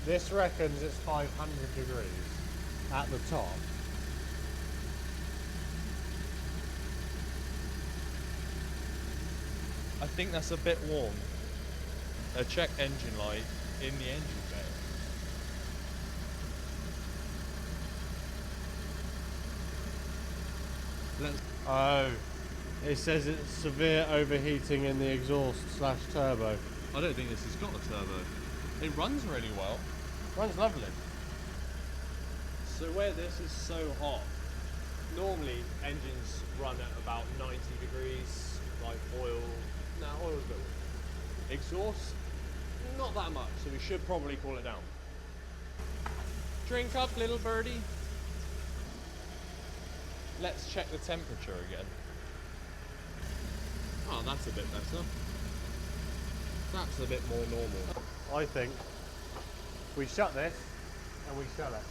This reckons it's 500 degrees at the top. I think that's a bit warm. Check engine light in the engine bay. Oh, it says it's severe overheating in the exhaust / turbo. I don't think this has got a turbo. It runs really well. Runs lovely. So where this is so hot, normally engines run at about 90 degrees, like oil. Nah, oil's a bit warm. Exhaust, not that much, so we should probably cool it down. Drink up, little birdie. Let's check the temperature again. Oh, that's a bit better. That's a bit more normal. I think we shut this and we sell it.